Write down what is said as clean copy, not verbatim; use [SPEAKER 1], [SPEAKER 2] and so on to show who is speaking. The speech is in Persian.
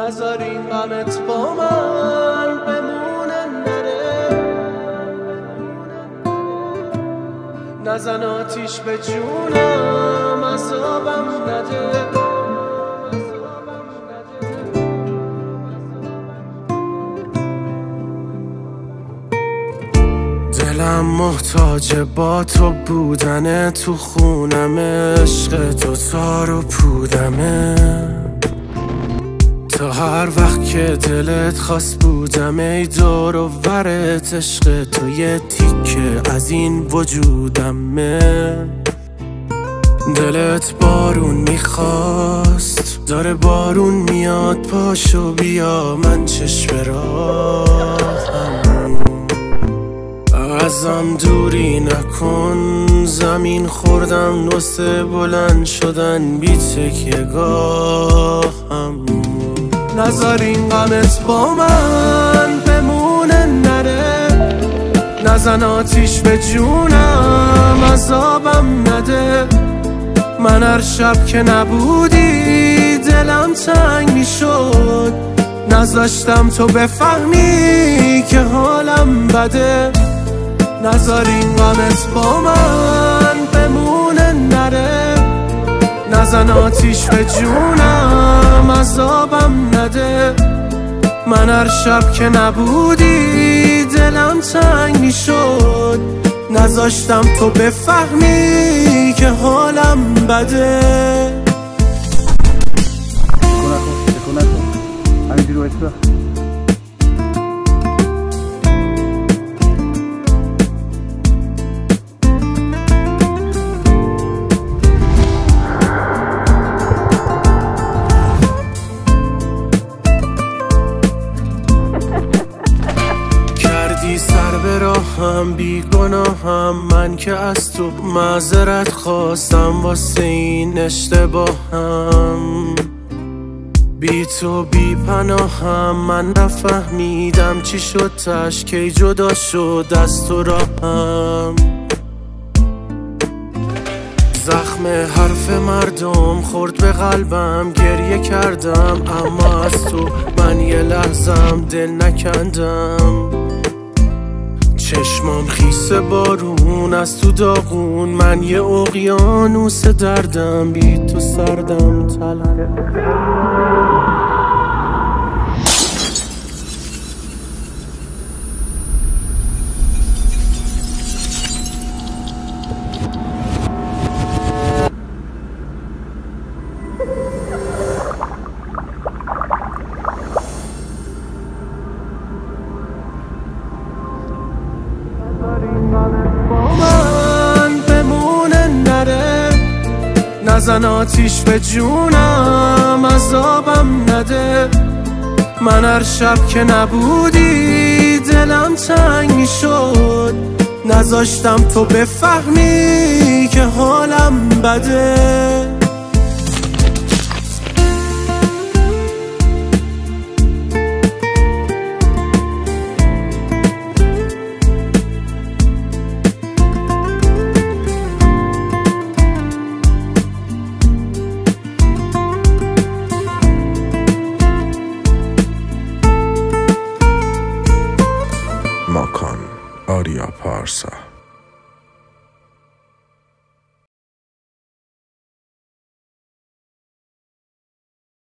[SPEAKER 1] نذار این غمت با من بمونه نره، نزن آتیش به جونم عذابم نده. دلم محتاج با تو بودنه، تو خونم عشق تو تار و پودمه، تا هر وقت که دلت خواست بودم ای دور و ورت عشق تو یه تیکه از این وجودمه. دلت بارون میخواست داره بارون میاد، پاشو بیا من چشم راهم، ازم دوری نکن، زمین خوردم واسه بلند شدن بی تکیه گاهم. نذار این غمت با من بمونه نره، نزن آتیش به جونم عذابم نده. من هر شب که نبودی دلم تنگ میشد، نذاشتم تو بفهمی که حالم بده. نذار این غمت با من بمونه نره، نزن آتیش به جونم عذابم نده. من هر شب که نبودی دلم تنگ میشد، نذاشتم تو بفهمی که حالم بده. سر به راهم بی گناهم، من که از تو معذرت خواستم واسه این اشتباهم. بی تو بی پناهم، من نفهمیدم چی شد تش کی جدا شد از تو راهم. زخم حرف مردم خورد به قلبم، گریه کردم اما از تو من یه لحظم دل نکندم. چشمام خیس بارون از تو داغون، من یه اقیانوس دردم بی تو سردم تلخه. نزن آتیش به جونم عذابم نده. من هر شب که نبودی دلم تنگ میشد، نذاشتم تو بفهمی که حالم بده.
[SPEAKER 2] ماکان آریا پارسا.